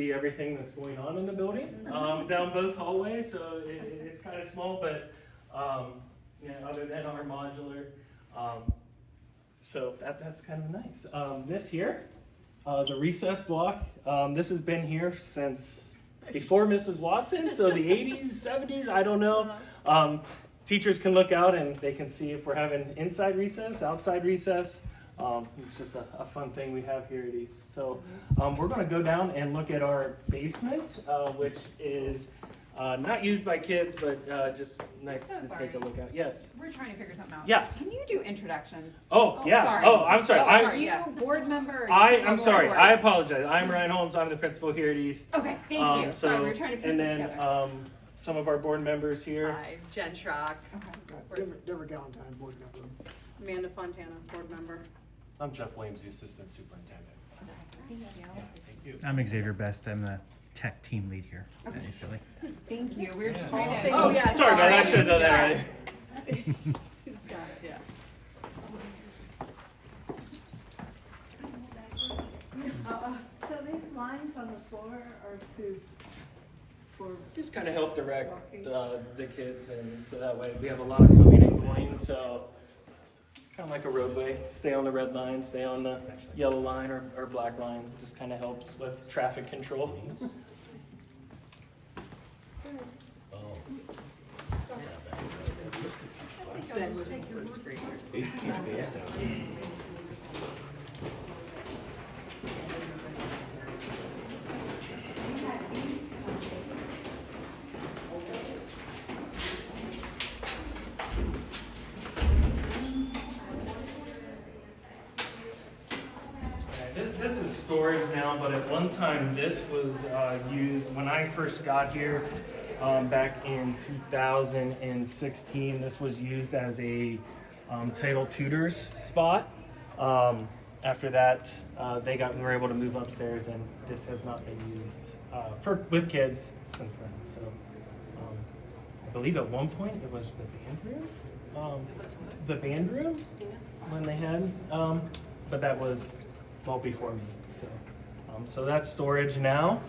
see everything that's going on in the building down both hallways. So it's kind of small, but other than our modular, so that's kind of nice. This here, the recess block. This has been here since before Mrs. Watson, so the 80s, 70s. I don't know. Teachers can look out and they can see if we're having inside recess, outside recess. It's just a fun thing we have here at East. So we're going to go down and look at our basement, which is not used by kids, but just nice to take a look at. Yes. We're trying to figure something out. Yeah. Can you do introductions? Oh, yeah. Sorry. Oh, I'm sorry. Are you board member? Or I'm sorry. board? I apologize. I'm Ryan Holmes. I'm the principal here at East. Okay, thank you. So, Sorry, we're trying to piece and it then together. some of our board members here. Hi, Jen Schrock, Deborah Galentine, board member. Amanda Fontana, board member. I'm Jeff Williams, the assistant superintendent. Thank you. Thank you. I'm Xavier Best. I'm the tech team lead here at Okay. East Philly. Thank you. We're All trying to. things- Oh, yeah. Sorry about that. I should have done that already. He's got it, yeah. So these lines on the floor are for Just kind of help direct the kids, and so that way we have a lot of coming and going. So kind of like a roadway, stay on the red line, stay on the yellow line or black line. Just kind of helps with traffic control. Ben was in first grade. This is storage now, but at one time this was used when I first got here back in 2016. This was used as a title tutors spot. After that, we were able to move upstairs, and this has not been used with kids since then. So I believe at one point it was the band room. The band room when they had, but that was well before me. So that's storage now.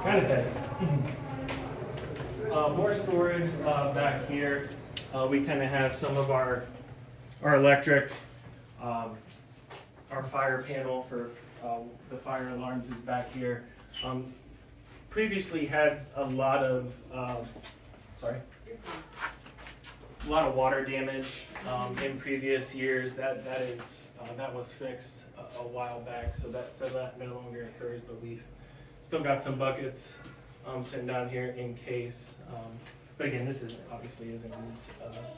Kind of dead. More storage back here. We kind of have some of our electric, our fire panel for the fire alarms is back here. Previously had a lot of water damage in previous years. That was fixed a while back, so that no longer occurs. But we've still got some buckets sitting down here in case. But again, this obviously isn't used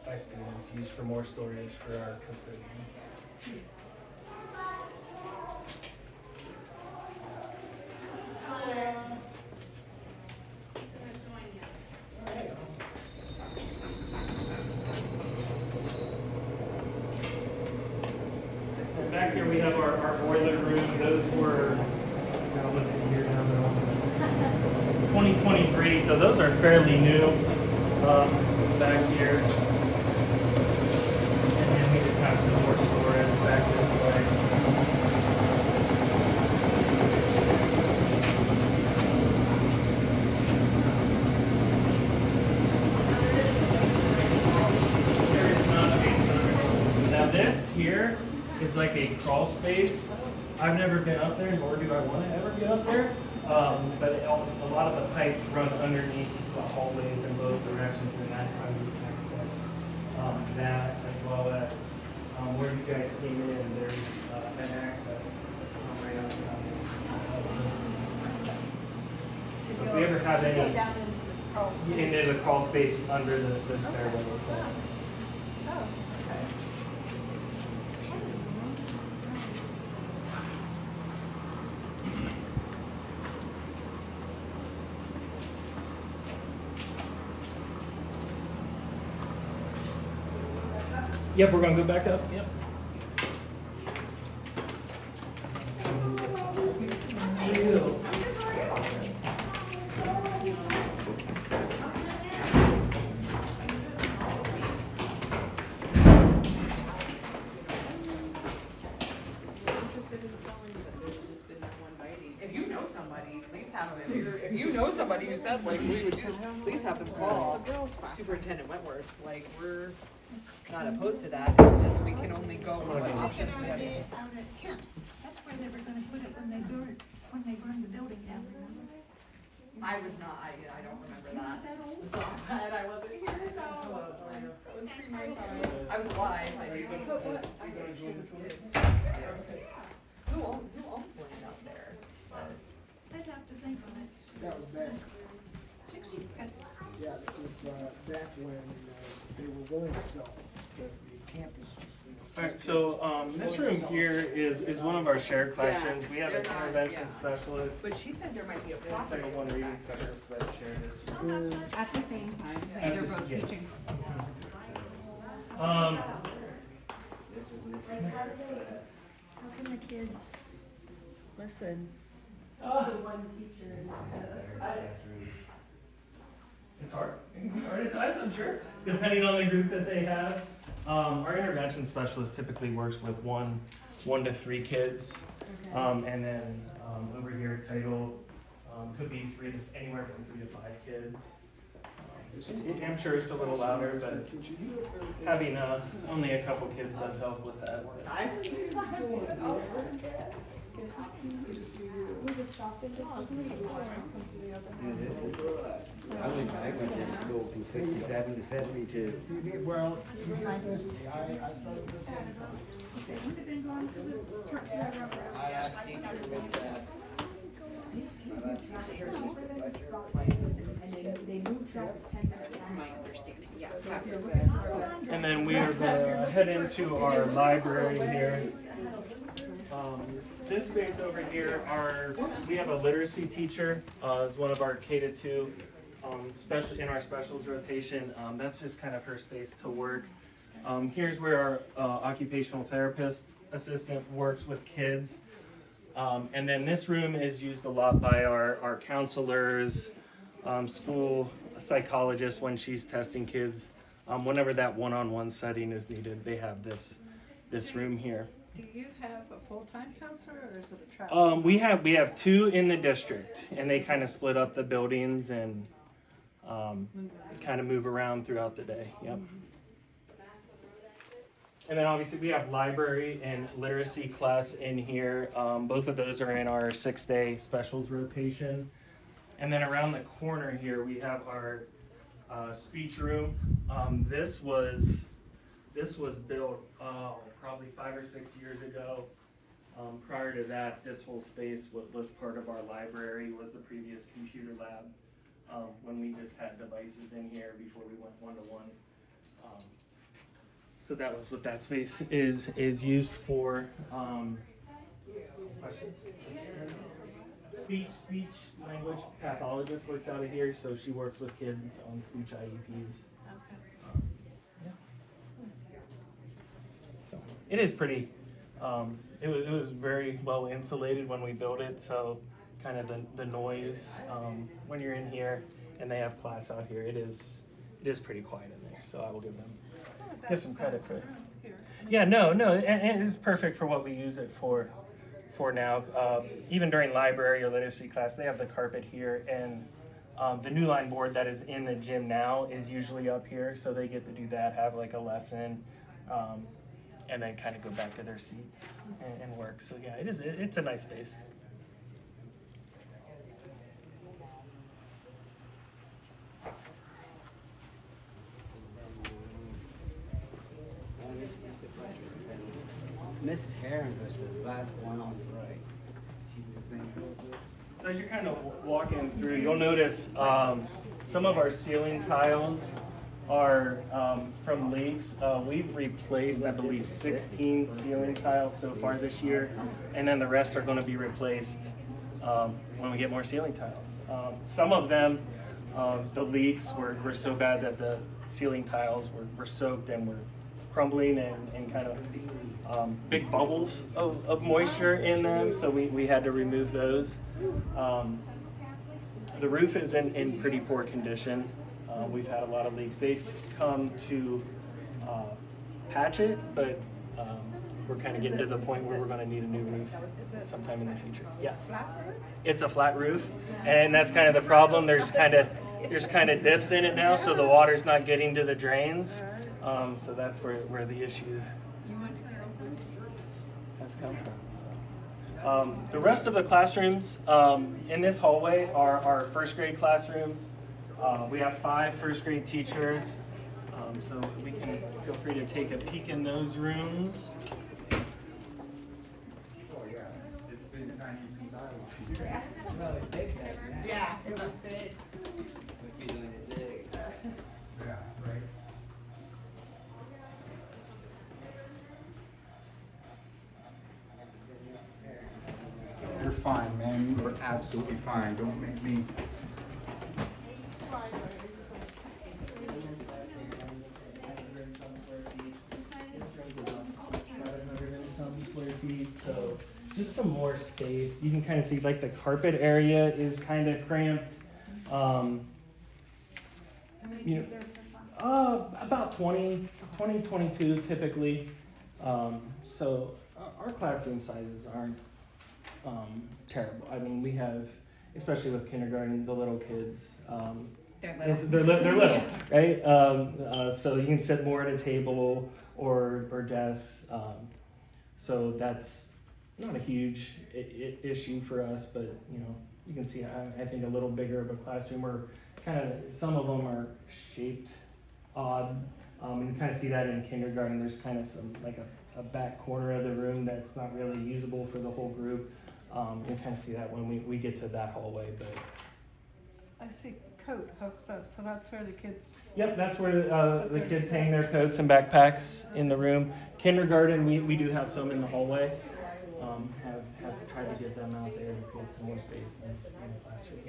by students. It's used for more storage for our custodian. So back here we have our boiler room. Those were, gotta look at here now, 2023, so those are fairly new back here. And then we just have some more storage back this way. There is not a basement underneath. Now this here is like a crawl space. I've never been up there, nor do I want to ever get up there. But a lot of the pipes run underneath the hallways in both directions, and that's how you access that, as well as where you guys came in. There's an access right outside. So if we ever have any, and there's a crawl space under the stairway. So. Yep, we're gonna go back up. Yep. somebody who said like we would please have them call Superintendent Wentworth. Like we're not opposed to that. It's just we can only go with what options we have. Out at Kent. That's where they were gonna put it when they burned the building down, remember? I was not. I don't remember You're that. not that old? So bad I wasn't here. No. It was pre my time. I was alive. I just wasn't. Who owns land out there? I'd have to think on it. That was back, yeah, this was, back when, they were willing to sell the campus. Alright, so this room here is one of our shared classrooms. We have an they're not, intervention yeah. specialist, But she said there might be a and a property. Title I reading specialist that shared it. At the same time, At they're the- both yes. teaching. How can the kids listen? It's hard. It can be hard at times, I'm sure, depending on the group that they have. Our intervention specialist typically works with one to 3 kids. And then over here, title could be anywhere from 3 to 5 kids. I'm sure it's a little louder, but having only a couple kids does help with that. I went to school from 67 to 72. Well, you just missed me, I started with They would have been going for the railroad. I asked teacher with that. That's my understanding. Yeah. And then we are gonna head into our library here. This space over here, we have a literacy teacher, is one of our K-2, in our specials rotation. That's just kind of her space to work. Here's where our occupational therapist assistant works with kids. And then this room is used a lot by our counselors, school psychologists when she's testing kids. Whenever that one-on-one setting is needed, they have this room here. Do you have a full-time counselor or is it a travel? We have 2 in the district, and they kind of split up the buildings and kind of move around throughout the day. Yep. And then obviously we have library and literacy class in here. Both of those are in our 6-day specials rotation. And then around the corner here we have our speech room. This was built probably 5 or 6 years ago. Prior to that, this whole space was part of our library, was the previous computer lab, when we just had devices in here before we went one-to-one. So that was what that space is used for. Questions? Speech language pathologist works out of here, so she works with kids on speech IEPs. So it is pretty. It was very well insulated when we built it, so kind of the noise when you're in here and they have class out here, it is pretty quiet in there. So I will give some credit for it. Yeah, no, and it is perfect for what we use it for now. Even during library or literacy class, they have the carpet here, and the New Line board that is in the gym now is usually up here, so they get to do that, have like a lesson, and then kind of go back to their seats and work. So yeah, it's a nice space. Mrs. Heron was the last one on the right. She was being real good. So as you're kind of walking through, you'll notice some of our ceiling tiles are from leaks. We've replaced, I believe, 16 ceiling tiles so far this year, and then the rest are going to be replaced when we get more ceiling tiles. Some of them, the leaks were so bad that the ceiling tiles were soaked and were crumbling and kind of big bubbles of moisture in them, so we had to remove those. The roof is in pretty poor condition. We've had a lot of leaks. They've come to patch it, but we're kind of getting to the point where we're going to need a new roof sometime in the future. Yeah, Flat roof? it's a flat roof, and that's kind of the problem. There's kind of dips in it now, so the water's not getting to the drains. So that's where the issue has come from. So. The rest of the classrooms in this hallway are our first grade classrooms. We have 5 first grade teachers, so we can feel free to take a peek in those rooms. It's been tiny since I was here. Well, it's big then. Yeah, it was big. If you're doing it big. Yeah, right. You're fine, man. You are absolutely fine. Don't make me. So just some more space. You can kind of see like the carpet area is kind of cramped. You know, about 20, 22 typically. So our classroom sizes aren't terrible. I mean, we have, especially with kindergarten, the little kids. They're little, right? So you can sit more at a table or desks. So that's not a huge issue for us, but you know, you can see I think a little bigger of a classroom, or kind of some of them are shaped odd. You can kind of see that in kindergarten. There's kind of some like a back corner of the room that's not really usable for the whole group. You can kind of see that when we get to that hallway, but. I see coat hooks up, so that's where the kids. Yep, that's where the kids hang their coats and backpacks in the room. Kindergarten, we do have some in the hallway. Have tried to get them out there to create some more space in the classrooms.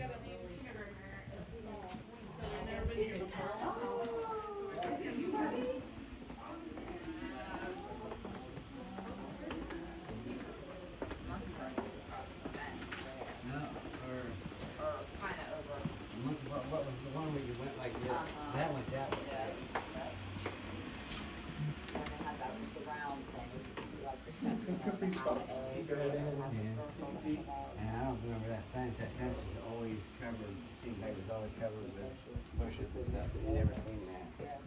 No, or what was the one where you went like this? That went that way. Feel free to stop. Keep your head in and And I don't remember that fence is always covered, it seemed like it was always covered with bushes and stuff, I've never seen that.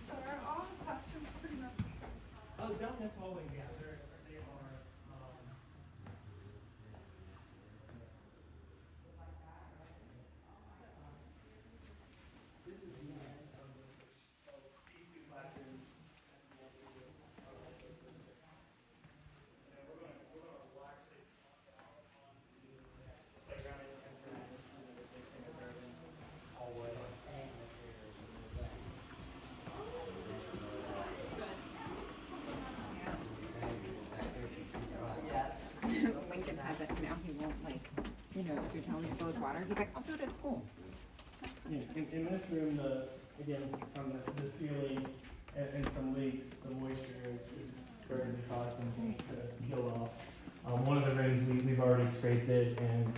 So are all the classrooms pretty much the same? Oh, down this hallway, yeah, they are. This is the end of these 2 classrooms. Lincoln has it now. He won't if you're telling him to fill his water, he's like, I'll do it at school. Yeah, in this room, again, from the ceiling and some leaks, the moisture is starting to cause some things to peel off. One of the rooms, we've already scraped it, and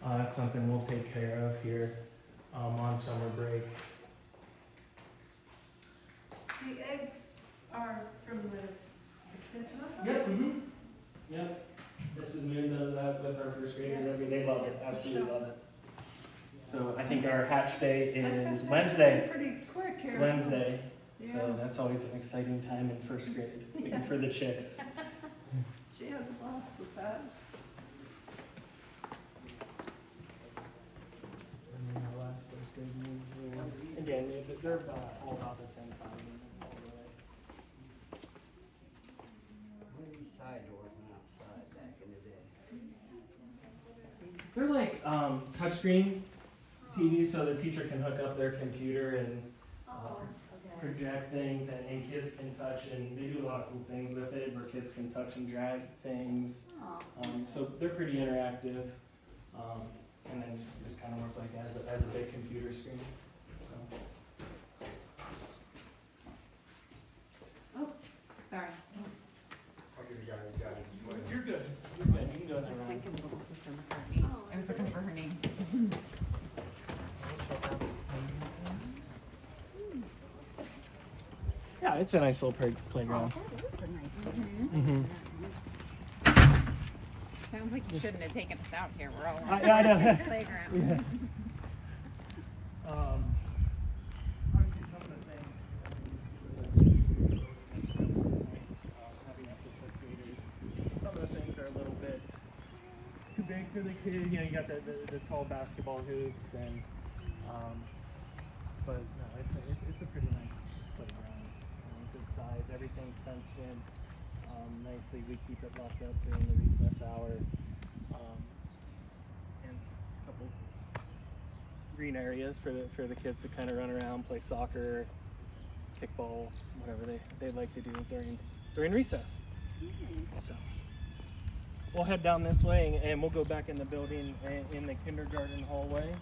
that's something we'll take care of here on summer break. The eggs are from the extension office? Yep. Mm-hmm. Yep. Mrs. Moon does that with our first graders every day. Love it. Absolutely love it. So I think our hatch day I was gonna is say, Wednesday. it's pretty quick here. Wednesday. Yeah. So that's always an exciting time in first grade, waiting for the chicks. She has a blast with that. And then our last first grade room. Again, they're all about the same size. What are these side doors went outside back in the day? They're like touchscreen TVs, so the teacher can hook up their computer and project things, and kids can touch, and they do a lot of cool things with it, where kids can touch and drag things. So they're pretty interactive, and then just kind of work like as a big computer screen. So. Sorry. You're good. You're good. You can go in there. Ryan. Lincoln's little sister McCartney. I was looking for her name. Yeah, it's a nice little playground. That is a nice little. Mhm. Sounds like you shouldn't have taken us out here. We're all on I know. the playground. Obviously some of the things, having up to fifth graders, so some of the things are a little bit too big for the kid. You know, you got the tall basketball hoops and, but no, it's a pretty nice playground. Good size, everything's fenced in nicely. We keep it locked up during the recess hour. And a couple green areas for the kids to kind of run around, play soccer, kickball, whatever they like to do during recess. So we'll head down this way and we'll go back in the building in the kindergarten hallway.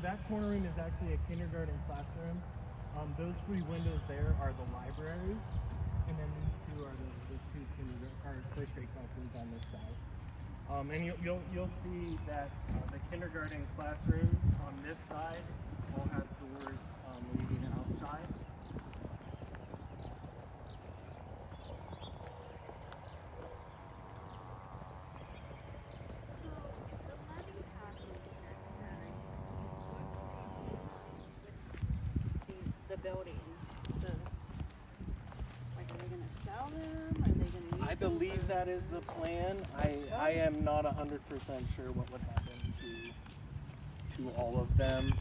That corner room is actually a kindergarten classroom. Those 3 windows there are the library, and then these 2 are the 2 first grade classrooms on this side. And you'll see that the kindergarten classrooms on this side all have doors leading outside. The buildings, like, are they gonna sell them, are they gonna use I them believe for- that is the plan. I am not 100% sure what would happen to all of them.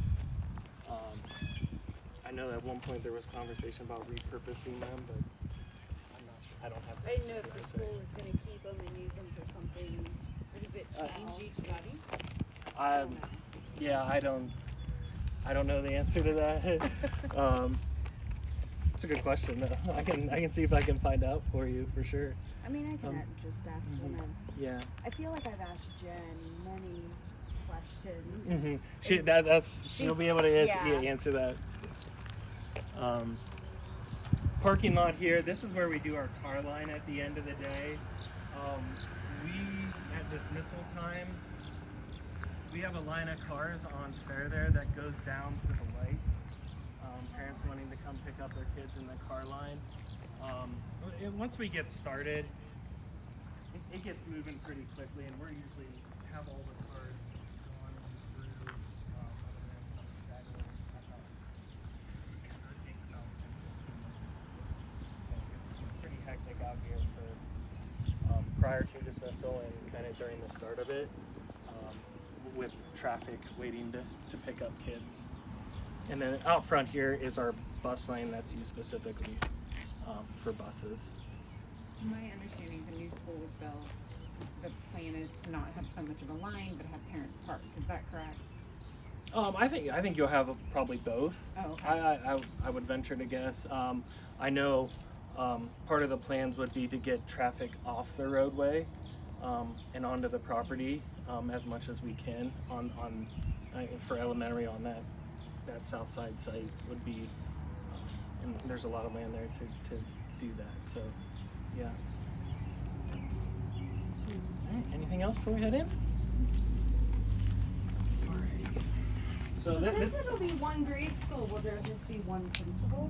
I know at one point there was conversation about repurposing them, but I'm not sure. I don't have. I didn't know if the school was gonna keep them and use them for something, or does it change each study? Yeah, I don't know the answer to that. It's a good question though. I can see if I can find out for you for sure. I mean, I can just ask mhm. one of, Yeah. I feel like I've asked Jen many questions. Mm-hmm. She'll be able to answer that. Parking lot here. This is where we do our car line at the end of the day. We at dismissal time, we have a line of cars on Fair there that goes down to the light. Parents wanting to come pick up their kids in the car line. Once we get started, it gets moving pretty quickly, and we're usually have all the cars going through. Other than some straggling, it takes about 10 to 15 minutes. It's pretty hectic out here for prior to dismissal and kind of during the start of it, with traffic waiting to pick up kids. And then out front here is our bus lane that's used specifically for buses. To my understanding, the new school was built, the plan is to not have so much of a line, but have parents park. Is that correct? I think you'll have probably both. Oh, okay. I would venture to guess. I know part of the plans would be to get traffic off the roadway and onto the property as much as we can for elementary on that south side site would be, and there's a lot of land there to do that. So, yeah. All right, anything else before we head in? So Since it'll be one grade school, will there just be one principal?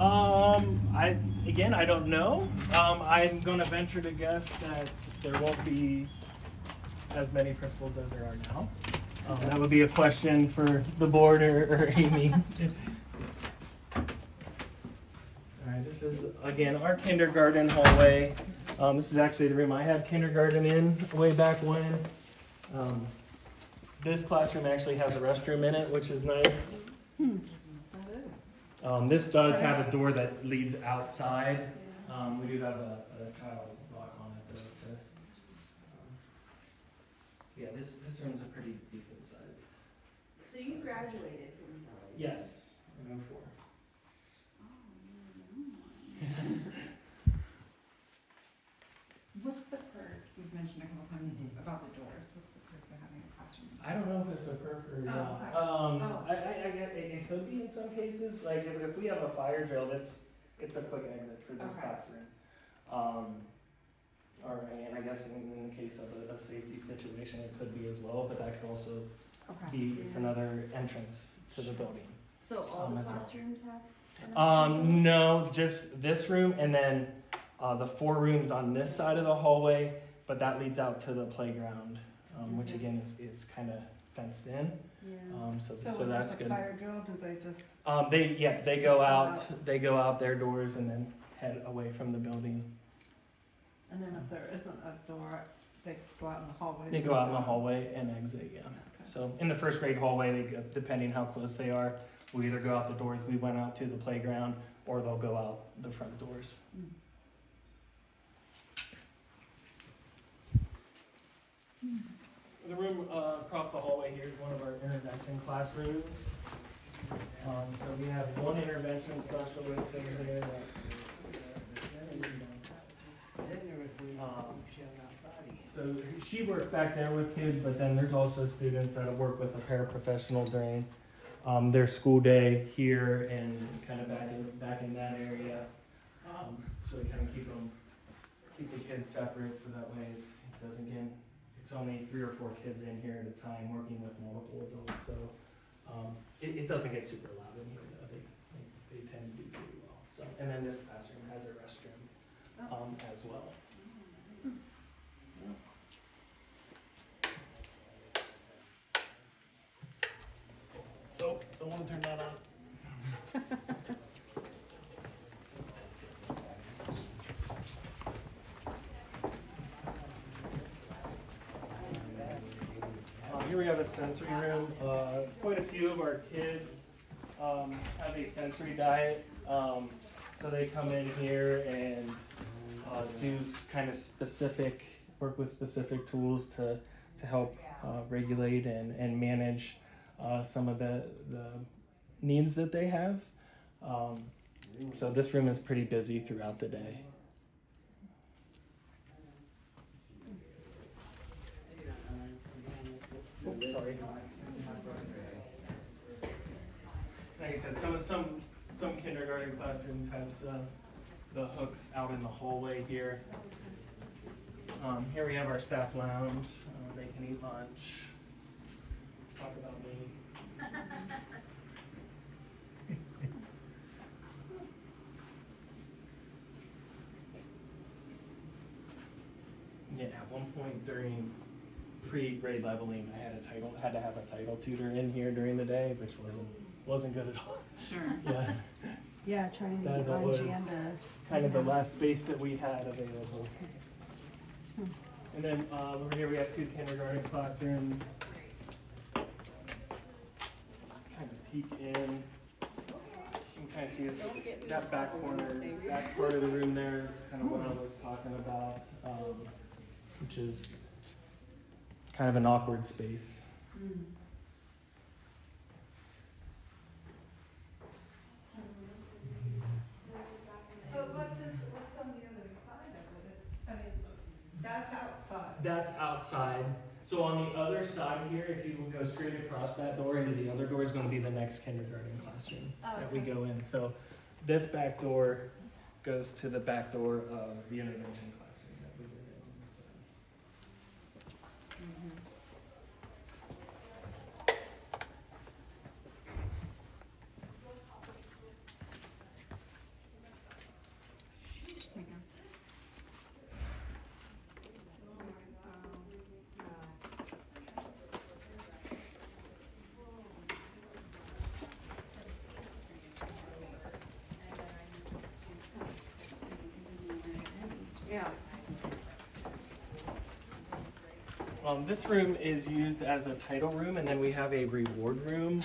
I don't know. I'm gonna venture to guess that there won't be as many principals as there are now. That would be a question for the board or Amy. Alright, this is again our kindergarten hallway. This is actually the room I had kindergarten in way back when. This classroom actually has a restroom in it, which is nice. This does have a door that leads outside. We do have a child lock on it though. Yeah, this room's a pretty decent sized. So you graduated from Yes, in 04. What's the perk? You've mentioned a couple times about the doors. What's the perk of having a classroom? I don't know if it's a perk or not. I get it could be in some cases. Like if we have a fire drill, it's a quick exit for this Okay. classroom. And I guess in the case of a safety situation, it could be as well. But that could also Okay. be it's another entrance to the building. So all the That's all. classrooms have? No, just this room and then the 4 rooms on this side of the hallway, but that leads out to the playground, which Okay. again is kind of fenced in. Yeah. So So when that's there's a good. fire drill, do they just? They Just go go out. out. They go out their doors and then head away from the building. And then if there isn't a door, they go out in the hallway? They go out in the hallway and exit. Yeah. Okay. So in the first grade hallway, they go, depending how close they are, we either go out the doors we went out to the playground, or they'll go out the front doors. Mm. The room across the hallway here is one of our intervention classrooms. So we have one intervention specialist over there. So she works back there with kids, but then there's also students that work with a paraprofessional during their school day here and kind of back in that area. So we kind of keep the kids separate so that way it doesn't get. It's only 3 or 4 kids in here at a time working with multiple adults, so it doesn't get super loud in here. Though. They tend to do pretty well. So and then this classroom has a restroom as well. Oh, don't want to turn that on. Here we have a sensory room. Quite a few of our kids have a sensory diet, so they come in here and do kind of work with specific tools to help regulate and manage some of the needs that they have. So this room is pretty busy throughout the day. Oops, sorry. Like I said, some kindergarten classrooms have the hooks out in the hallway here. Here we have our staff lounge. They can eat lunch. Talk about me. Yeah, at one point during pre-grade leveling, I had to have a title tutor in here during the day, which wasn't good at all. Sure. Yeah, Yeah, trying to That get was agenda. kind of the last space that we had available. And then over here we have 2 kindergarten classrooms. Kind of peek in. You can kind of see that back part of the room there is kind of what I was talking about, which is kind of an awkward space. But what's on the other side of it? I mean, that's outside. That's outside. So on the other side here, if you would go straight across that door into the other door is going to be the next kindergarten classroom that we go in. So this back door goes to the back door of the intervention classroom that we were in. So. There you go. Yeah. This room is used as a title room, and then we have a reward room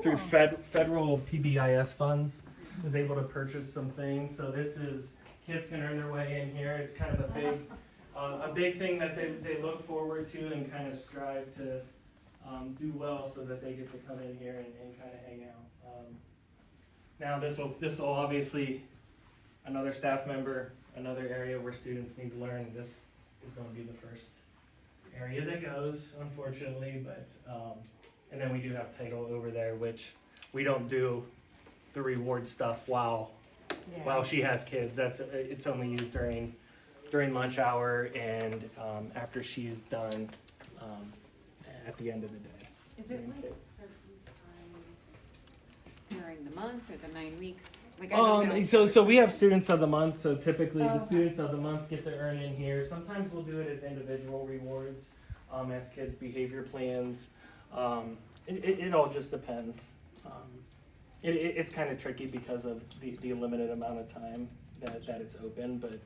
through federal PBIS funds. Was able to purchase some things, so this is kids can earn their way in here. It's kind of a big thing that they look forward to and kind of strive to do well, so that they get to come in here and kind of hang out. Now this will obviously another staff member, another area where students need to learn. This is going to be the first area that goes, unfortunately, but and then we do have title over there, which we don't do the reward stuff while she has kids. It's only used during lunch hour and after she's done at the end of the day. Is it like certain times? during the month or the 9 weeks? Like, I don't know. So we have students of the month. So typically the students of the month get to earn in here. Sometimes we'll do it as individual rewards, as kids' behavior plans. It all just depends. It's kind of tricky because of the limited amount of time that it's open, but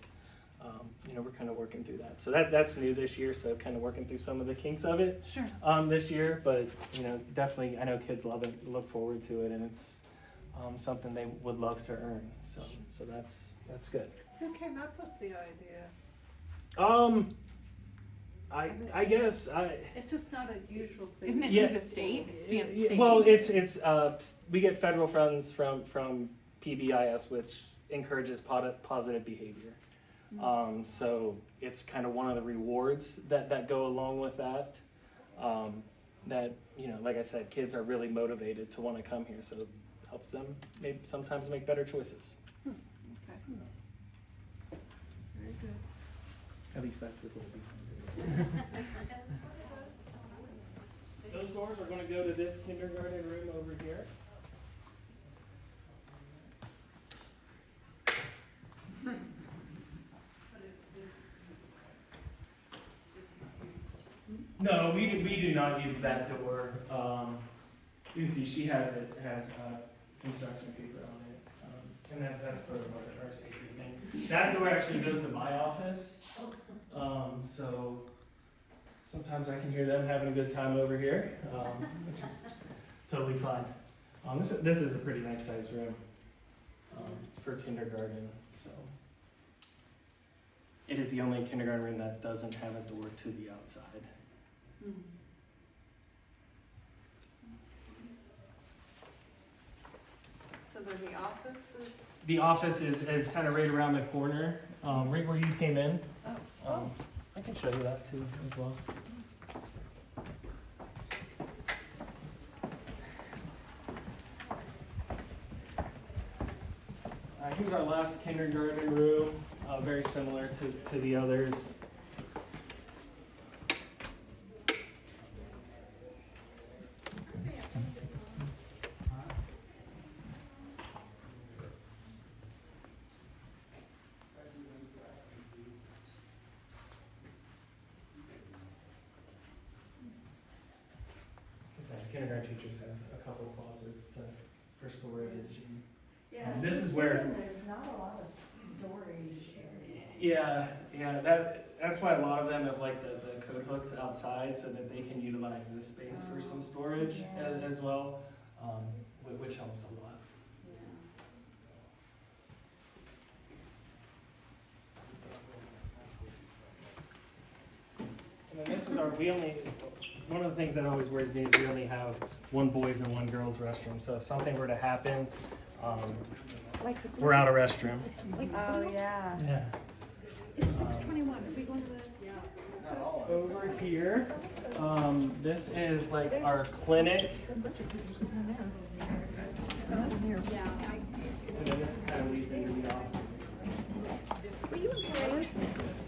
we're kind of working through that. So that's new this year. So kind of working through some of the kinks of it Sure. this year, but definitely I know kids love it, look forward to it, and it's something they would love to earn. So that's good. Who came up with the idea? I guess It's just not a usual thing. Isn't it Yes. through the state? It's state well, aid? it's we get federal funds from PBIS, which encourages positive behavior. So it's kind of one of the rewards that go along with that. That like I said, kids are really motivated to want to come here, so it helps them maybe sometimes make better choices. Okay. Very good. At least that's the goal behind it. Those doors are going to go to this kindergarten room over here. No, we do not use that door. You see, she has construction paper on it, and that's sort of our safety thing. That door actually goes to my office, so sometimes I can hear them having a good time over here, which is totally fine. This is a pretty nice sized room for kindergarten. So it is the only kindergarten room that doesn't have a door to the outside. So then the office is. The office is kind of right around the corner, right where you came in. I can show you that too as well. Here's our last kindergarten room, very similar to the others. Kindergarten teachers have a couple closets for storage. Yeah. This is where. There's not a lot of storage area. Yeah. That's why a lot of them have like the code hooks outside so that they can utilize this space for some storage as well, which helps a lot. And then this is one of the things that always worries me is we only have one boys and one girls restroom. So if something were to happen, we're out of restroom. Oh, yeah. Yeah. It's 6:21, are we going to the? Over here, this is like our clinic. And then this kind of leads into the office.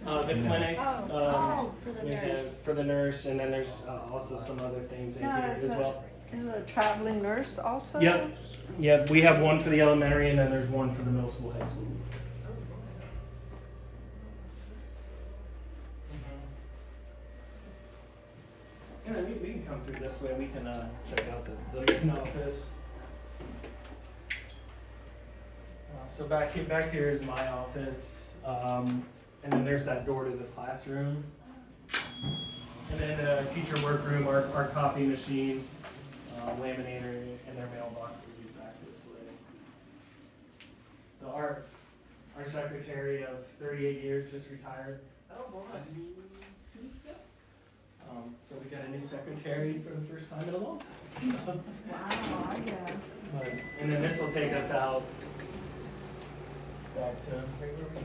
The clinic, for the nurse, and then there's also some other things in here as well. Is it a traveling nurse also? Yep, we have one for the elementary, and then there's one for the middle school, high school. And then we can come through this way. We can check out the main office. So back here is my office, and then there's that door to the classroom, and then teacher workroom, our copy machine, laminator, and their mailboxes is back this way. So our secretary of 38 years just retired. Oh, boy. So we got a new secretary for the first time in a long time. Wow, I guess. And then this will take us out back to right where we.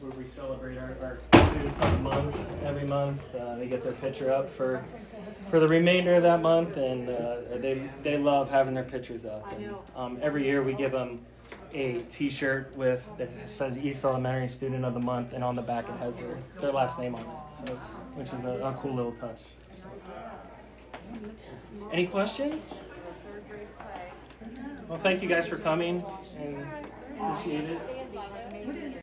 Where we celebrate our students of the month, every month. They get their picture up for the remainder of that month, and they love having their pictures up. And, every year we give them a T-shirt with it says East Elementary Student of the Month, and on the back it has their last name on it, so which is a cool little touch. Any questions? Well, thank you guys for coming, and appreciate it.